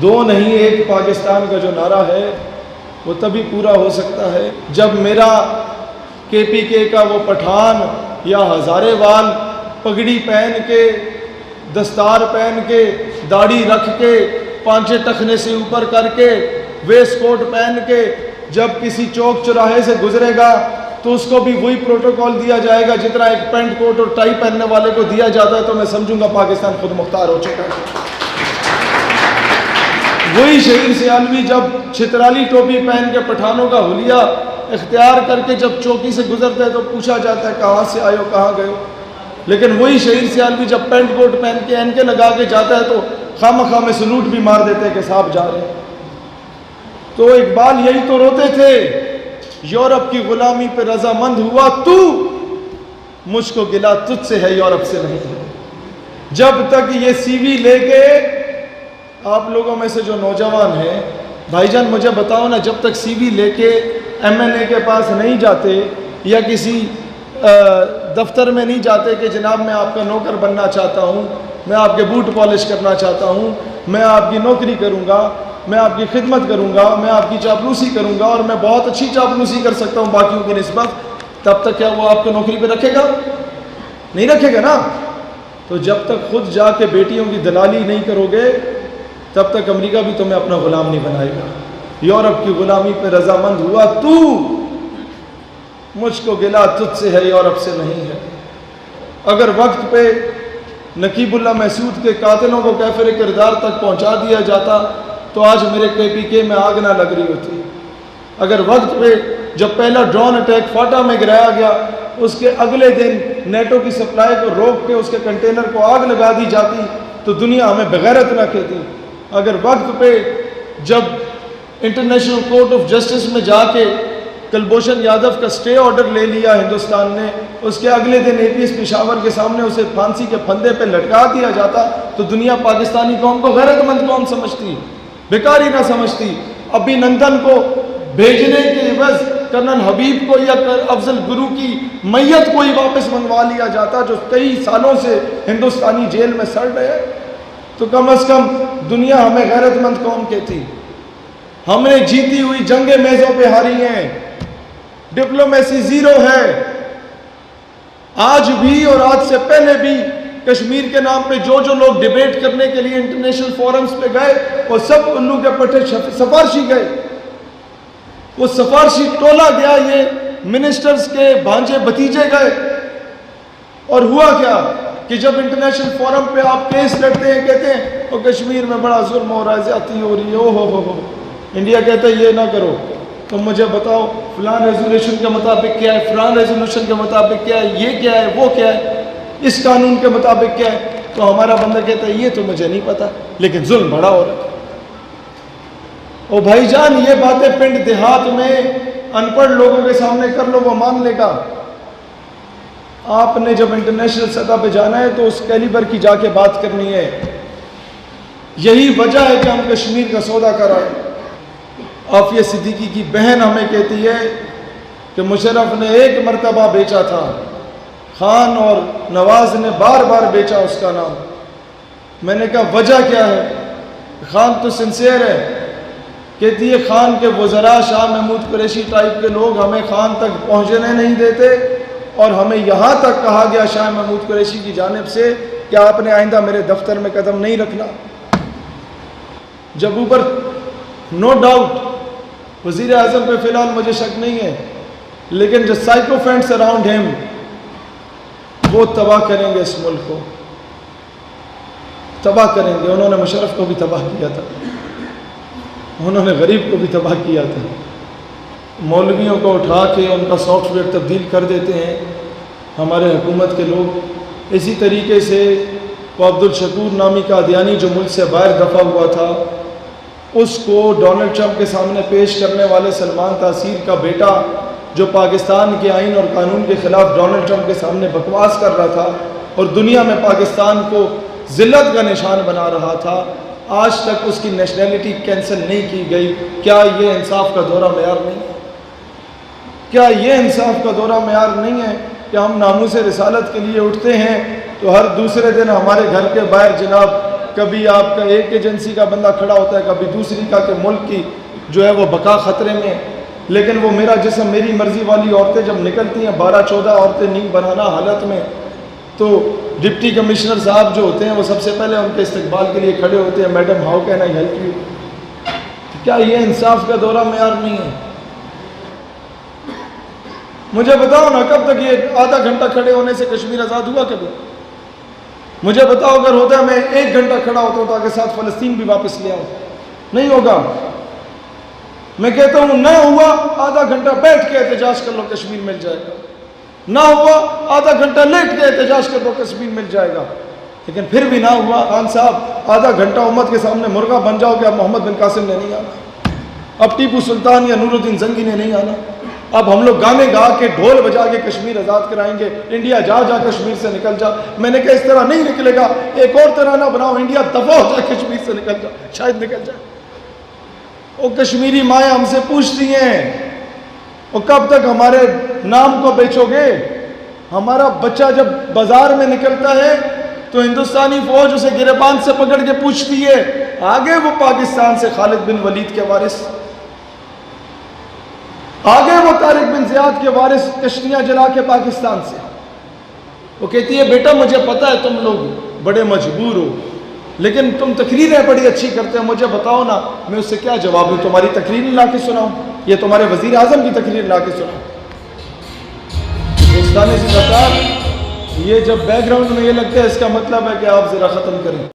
دو نہیں ایک پاکستان کا جو نعرہ ہے وہ تبھی پورا ہو سکتا ہے جب میرا کے پی کے کا وہ پٹھان یا ہزارے وال پگڑی پہن کے، دستار پہن کے، داڑھی رکھ کے، پانچے ٹخنے سے اوپر کر کے، ویسٹ کوٹ پہن کے جب کسی چوک چوراہے سے گزرے گا تو اس کو بھی وہی پروٹوکول دیا جائے گا جتنا ایک پینٹ کوٹ اور ٹائی پہننے والے کو دیا جاتا ہے، تو میں سمجھوں گا پاکستان خود مختار ہو چکا ہے۔ وہی شہید سیالوی جب چھترالی ٹوپی پہن کے پٹھانوں کا حلیہ اختیار کر کے جب چوکی سے گزرتا ہے تو پوچھا جاتا ہے کہاں سے آئے ہو، کہاں گئے ہو، لیکن وہی شہید سیالوی جب پینٹ کوٹ پہن کے اینکے لگا کے جاتا ہے تو خواہ میں سلوٹ بھی مار دیتے ہیں کہ صاحب جا رہے ہیں۔ تو اقبال یہی تو روتے تھے، یورپ کی غلامی پہ رضامند ہوا تو، مجھ کو گلا تجھ سے ہے یورپ سے نہیں ہے۔ جب تک یہ سی وی لے کے، آپ لوگوں میں سے جو نوجوان ہیں بھائی جان مجھے بتاؤ نا، جب تک سی وی لے کے ایم این اے کے پاس نہیں جاتے یا کسی دفتر میں نہیں جاتے کہ جناب میں آپ کا نوکر بننا چاہتا ہوں، میں آپ کے بوٹ پالش کرنا چاہتا ہوں، میں آپ کی نوکری کروں گا، میں آپ کی خدمت کروں گا، میں آپ کی چاپلوسی کروں گا اور میں بہت اچھی چاپلوسی کر سکتا ہوں باقیوں کی نسبت، تب تک کیا وہ آپ کو نوکری پہ رکھے گا؟ نہیں رکھے گا نا۔ تو جب تک خود جا کے بیٹیوں کی دلالی نہیں کرو گے تب تک امریکہ بھی تمہیں اپنا غلام نہیں بنائے گا۔ یورپ کی غلامی پہ رضامند ہوا تو، مجھ کو گلا تجھ سے ہے یورپ سے نہیں ہے۔ اگر وقت پہ نقیب اللہ محسود کے قاتلوں کو کیفر کردار تک پہنچا دیا جاتا تو آج میرے کے پی کے میں آگ نہ لگ رہی ہوتی۔ اگر وقت پہ جب پہلا ڈرون اٹیک فاٹا میں گرایا گیا اس کے اگلے دن نیٹو کی سپلائی کو روک کے اس کے کنٹینر کو آگ لگا دی جاتی تو دنیا ہمیں بغیرت نہ کہتی۔ اگر وقت پہ جب انٹرنیشنل کورٹ آف جسٹس میں جا کے کلبھوشن یادو کا سٹے آرڈر لے لیا ہندوستان نے، اس کے اگلے دن اے پی ایس پشاور کے سامنے اسے پھانسی کے پھندے پہ لٹکا دیا جاتا تو دنیا پاکستانی قوم کو غیرت مند قوم سمجھتی، بیکاری نہ سمجھتی۔ ابھی نندن کو بھیجنے کے عوض کرنل حبیب کو یا افضل گرو کی میت کو ہی واپس منگوا لیا جاتا جو 23 سالوں سے ہندوستانی جیل میں سڑ رہے، تو کم از کم دنیا ہمیں غیرت مند قوم کہتی۔ ہم نے جیتی ہوئی جنگیں میزوں پہ ہاری ہیں، ڈپلومیسی زیرو ہے۔ آج بھی اور آج سے پہلے بھی کشمیر کے نام پہ جو لوگ ڈیبیٹ کرنے کے لیے انٹرنیشنل فورمز پہ گئے وہ سب الو کے پٹھے سفارشی گئے، وہ سفارشی ٹولا گیا، یہ منسٹرز کے بھانجے بھتیجے گئے۔ اور ہوا کیا کہ جب انٹرنیشنل فورم پہ آپ کیس لڑتے ہیں کہتے ہیں وہ کشمیر میں بڑا ظلم ہو رہا ہے، زیادتی ہو رہی ہے، او ہو، انڈیا کہتا ہے یہ نہ کرو، تم مجھے بتاؤ فلان ریزولوشن کے مطابق کیا ہے، فلان ریزولوشن کے مطابق کیا ہے، یہ کیا ہے، وہ کیا ہے، اس قانون کے مطابق کیا ہے، تو ہمارا بندہ کہتا ہے یہ تو مجھے نہیں پتا لیکن ظلم بڑا ہو رہا ہے۔ او بھائی جان یہ باتیں پنڈ دیہات میں ان پڑھ لوگوں کے سامنے کر لو وہ مان لے گا، آپ نے جب انٹرنیشنل سطح پہ جانا ہے تو اس کیلیبر کی جا کے بات کرنی ہے۔ یہی وجہ ہے کہ ہم کشمیر کا سودا کر آئے۔ عافیہ صدیقی کی بہن ہمیں کہتی ہے کہ مشرف نے ایک مرتبہ بیچا تھا، خان اور نواز نے بار بار بیچا اس کا نام۔ میں نے کہا وجہ کیا ہے؟ خان تو سنسیئر ہے، کہتی ہے خان کے وزراء شاہ محمود قریشی ٹائپ کے لوگ ہمیں خان تک پہنچنے نہیں دیتے اور ہمیں یہاں تک کہا گیا شاہ محمود قریشی کی جانب سے کہ آپ نے آئندہ میرے دفتر میں قدم نہیں رکھنا۔ جب اوپر نو ڈاؤٹ وزیر اعظم پہ فی الحال مجھے شک نہیں ہے لیکن جو سائیکوفینٹس اراؤنڈ ہم وہ تباہ کریں گے، اس ملک کو تباہ کریں گے۔ انہوں نے مشرف کو بھی تباہ کیا تھا، انہوں نے غریب کو بھی تباہ کیا تھا۔ مولویوں کو اٹھا کے ان کا سافٹ ویئر تبدیل کر دیتے ہیں ہمارے حکومت کے لوگ۔ اسی طریقے سے وہ عبد الشکور نامی قادیانی جو ملک سے باہر دفع ہوا تھا اس کو ڈونلڈ ٹرمپ کے سامنے پیش کرنے والے سلمان تاثیر کا بیٹا جو پاکستان کے آئین اور قانون کے خلاف ڈونلڈ ٹرمپ کے سامنے بکواس کر رہا تھا اور دنیا میں پاکستان کو ذلت کا نشان بنا رہا تھا، آج تک اس کی نیشنلٹی کینسل نہیں کی گئی۔ کیا یہ انصاف کا دورہ معیار نہیں ہے؟ کیا یہ انصاف کا دورہ معیار نہیں ہے کہ ہم ناموس رسالت کے لیے اٹھتے ہیں تو ہر دوسرے دن ہمارے گھر کے باہر جناب کبھی آپ کا ایک ایجنسی کا بندہ کھڑا ہوتا ہے، کبھی دوسری کا کہ ملک کی جو ہے وہ بقا خطرے میں ہے. لیکن وہ میرا جسم میری مرضی والی عورتیں جب نکلتی ہیں 12-14 عورتیں نیند بنانا حالت میں، تو ڈپٹی کمشنر صاحب جو ہوتے ہیں وہ سب سے پہلے ان کے استقبال کے لیے کھڑے ہوتے ہیں، madam how can I help you. کیا یہ انصاف کا دورہ معیار نہیں ہے؟ مجھے بتاؤ نا، کب تک یہ آدھا گھنٹہ کھڑے ہونے سے کشمیر آزاد ہوا کبھی؟ مجھے بتاؤ اگر ہوتا ہے میں 1 گھنٹہ کھڑا ہوتا ہوں تاکہ ساتھ فلسطین بھی واپس لے آؤں. نہیں ہوگا. میں کہتا ہوں نہ ہوا آدھا گھنٹہ بیٹھ کے احتجاج کر لو کشمیر مل جائے گا، نہ ہوا آدھا گھنٹہ لیٹ کے احتجاج کر لو کشمیر مل جائے گا. لیکن پھر بھی نہ ہوا. خان صاحب آدھا گھنٹہ امت کے سامنے مرغا بن جاؤ کہ اب محمد بن قاسم نے نہیں آنا، اب ٹیپو سلطان یا نور الدین زنگی نے نہیں آنا، اب ہم لوگ گانے گا کے ڈھول بجا کے کشمیر آزاد کرائیں گے، انڈیا جا جا کشمیر سے نکل جا. میں نے کہا اس طرح نہیں نکلے گا، ایک اور ترانہ بناؤ، انڈیا دفع ہو جائے کشمیر سے نکل جا، شاید نکل جائے. وہ کشمیری مائیں ہم سے پوچھتی ہیں وہ کب تک ہمارے نام کو بیچو گے؟ ہمارا بچہ جب بازار میں نکلتا ہے تو ہندوستانی فوج اسے گریبان سے پکڑ کے پوچھتی ہے، آگے وہ پاکستان سے خالد بن ولید کے وارث، آگے وہ طارق بن زیاد کے وارث کشتیاں جلا کے پاکستان سے. وہ کہتی ہے بیٹا مجھے پتا ہے تم لوگ بڑے مجبور ہو، لیکن تم تقریریں بڑی اچھی کرتے ہو، مجھے بتاؤ نا میں اس سے کیا جواب دوں؟ تمہاری تقریر لا کے سناؤں یا تمہارے وزیر اعظم کی تقریر لا کے سناؤں؟ دوستانے سے بتا، یہ جب بیک گراؤنڈ میں یہ لگتا ہے اس کا مطلب ہے کہ آپ ذرا ختم کریں.